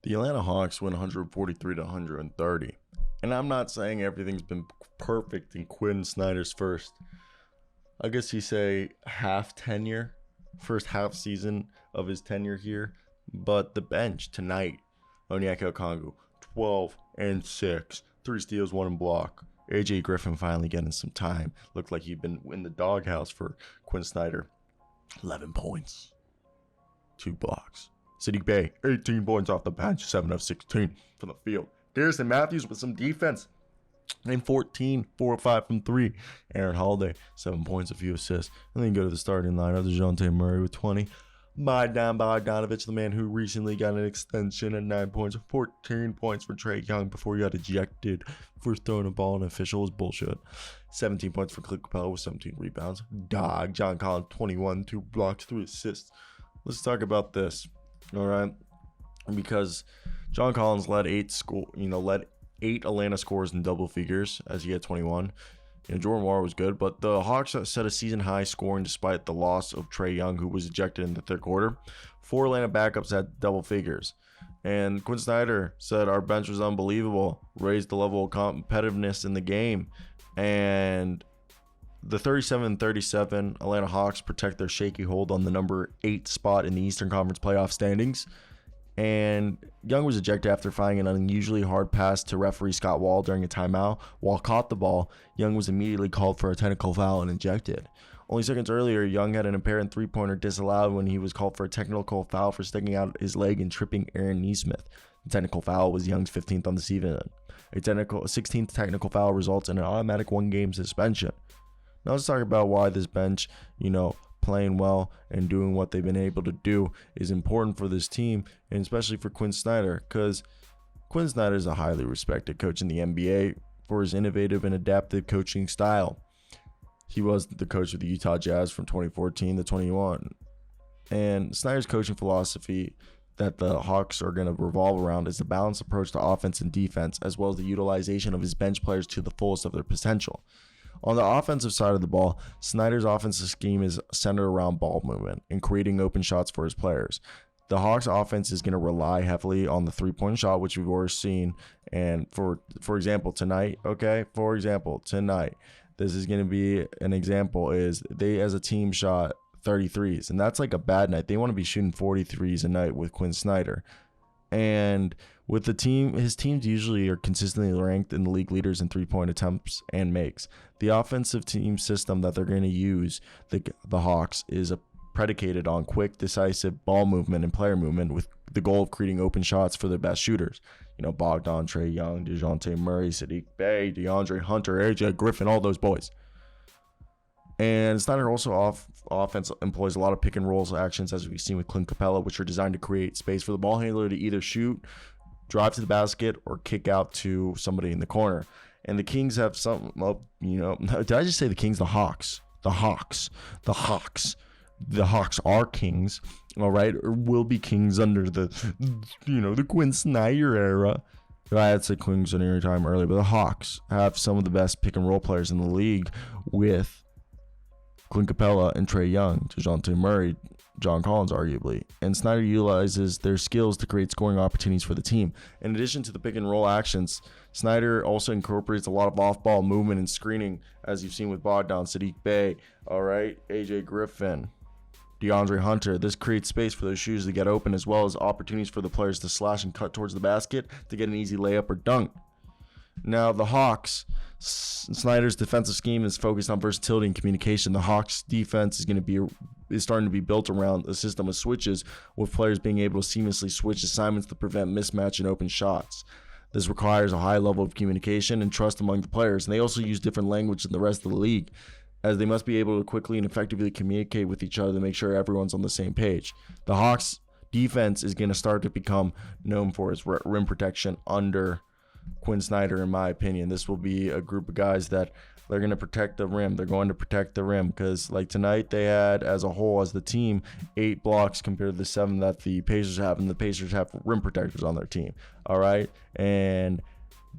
The Atlanta Hawks win 143 to 130. And I'm not saying everything's been perfect in Quin Snyder's I guess you say first half season of his tenure here. But the bench tonight, Onyeka Okongwu, 12 and 6, 3 steals, 1 block. AJ Griffin finally getting some time. Looked like he'd been in the doghouse for Quin Snyder. 11 points, 2 blocks. Saddiq Bey, 18 points off the bench, 7 of 16 from the field. Garrison Matthews with some defense, and 14, 4 of 5 from 3. Aaron Holiday, 7 points, a few assists. And then go to the starting lineup, DeJounte Murray with 20. Bogdanovich, the man who recently got an extension at 9 points, 14 points for Trae Young before he got ejected for throwing a ball and official was bullshit. 17 points for Clint Capella with 17 rebounds. John Collins, 21, 2 blocks, 3 assists. Let's talk about this. All right, because John Collins led eight Atlanta scores in double figures as he had 21. Jordan Nwora was good, but the Hawks set a season high scoring despite the loss of Trae Young, who was ejected in the third quarter. 4 Atlanta backups had double figures. And Quin Snyder said our bench was unbelievable, raised the level of competitiveness in the game, and the 37-37 Atlanta Hawks protect their shaky hold on the number 8 spot in the Eastern Conference playoff standings. And Young was ejected after finding an unusually hard pass to referee Scott Wall during a timeout. Wall caught the ball. Young was immediately called for a technical foul and ejected. Only seconds earlier, Young had an apparent three-pointer disallowed when he was called for a technical foul for sticking out his leg and tripping Aaron Nesmith. The technical foul was Young's 15th on the season. A 16th technical foul results in an automatic 1-game suspension. Now let's talk about why this bench, playing well and doing what they've been able to do is important for this team, and especially for Quin Snyder, because Quin Snyder is a highly respected coach in the NBA for his innovative and adaptive coaching style. He was the coach of the Utah Jazz from 2014 to 21. And Snyder's coaching philosophy that the Hawks are going to revolve around is a balanced approach to offense and defense, as well as the utilization of his bench players to the fullest of their potential. On the offensive side of the ball, Snyder's offensive scheme is centered around ball movement and creating open shots for his players. The Hawks offense is going to rely heavily on the three-point shot, which we've already seen. And for example, tonight, this is going to be an example is they as a team shot 33s, and that's like a bad night. They want to be shooting 43s a night with Quin Snyder. And with the team, his teams usually are consistently ranked in the league leaders in three-point attempts and makes. The offensive team system that they're going to use, the Hawks, is predicated on quick, decisive ball movement and player movement with the goal of creating open shots for the best shooters. Bogdan, Trae Young, DeJounte Murray, Saddiq Bey, DeAndre Hunter, AJ Griffin, all those boys. And Snyder also offense employs a lot of pick and rolls actions, as we've seen with Clint Capella, which are designed to create space for the ball handler to either shoot, drive to the basket, or kick out to somebody in the corner. And the Kings have some, did I just say the Kings? The Hawks. The Hawks are kings, all right, or will be kings under the Quin Snyder era. I had said Kings any time earlier, but the Hawks have some of the best pick and roll players in the league with Clint Capella and Trae Young, DeJounte Murray, John Collins, arguably. And Snyder utilizes their skills to create scoring opportunities for the team. In addition to the pick and roll actions, Snyder also incorporates a lot of off-ball movement and screening, as you've seen with Bogdan, Saddiq Bey, all right, AJ Griffin, DeAndre Hunter. This creates space for those shooters to get open, as well as opportunities for the players to slash and cut towards the basket to get an easy layup or dunk. Now, the Hawks, Snyder's defensive scheme is focused on versatility and communication. The Hawks' defense is starting to be built around a system of switches, with players being able to seamlessly switch assignments to prevent mismatch and open shots. This requires a high level of communication and trust among the players, and they also use different language than the rest of the league, as they must be able to quickly and effectively communicate with each other to make sure everyone's on the same page. The Hawks' defense is going to start to become known for its rim protection under Quin Snyder, in my opinion. This will be a group of guys that they're going to protect the rim. They're going to protect the rim because, like tonight, they had, as a whole, as the team, 8 blocks compared to the 7 that the Pacers have, and the Pacers have rim protectors on their team. All right, and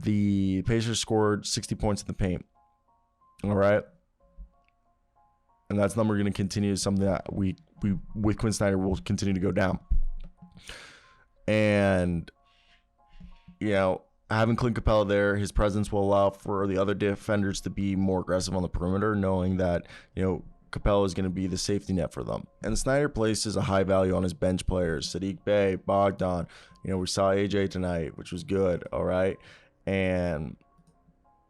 the Pacers scored 60 points in the paint. All right, and that's number going to continue, something that we with Quin Snyder will continue to go down. And Having Clint Capella there, his presence will allow for the other defenders to be more aggressive on the perimeter, knowing that, Capella is going to be the safety net for them. And Snyder places a high value on his bench players. Saddiq Bey, Bogdan, we saw AJ tonight, which was good, all right? And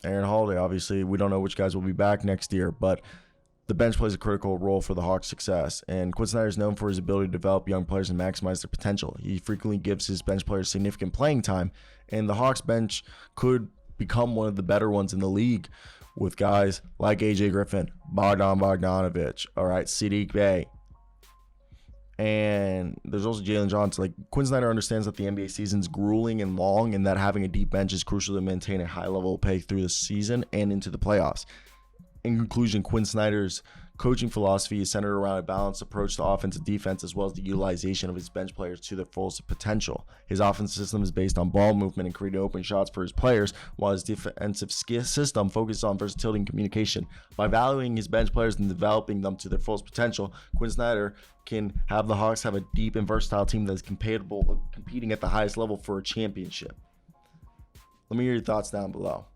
Aaron Holiday, obviously, we don't know which guys will be back next year, but the bench plays a critical role for the Hawks' success. And Quin Snyder is known for his ability to develop young players and maximize their potential. He frequently gives his bench players significant playing time, and the Hawks bench could become one of the better ones in the league with guys like AJ Griffin, Bogdan Bogdanovic, all right, Saddiq Bey. And there's also Jalen Johnson. Like, Quin Snyder understands that the NBA season's grueling and long, and that having a deep bench is crucial to maintain a high level of play through the season and into the playoffs. In conclusion, Quin Snyder's coaching philosophy is centered around a balanced approach to offense and defense, as well as the utilization of his bench players to their fullest potential. His offensive system is based on ball movement and creating open shots for his players, while his defensive system focuses on versatility and communication. By valuing his bench players and developing them to their fullest potential, Quin Snyder can have the Hawks have a deep and versatile team that is competing at the highest level for a championship. Let me hear your thoughts down below.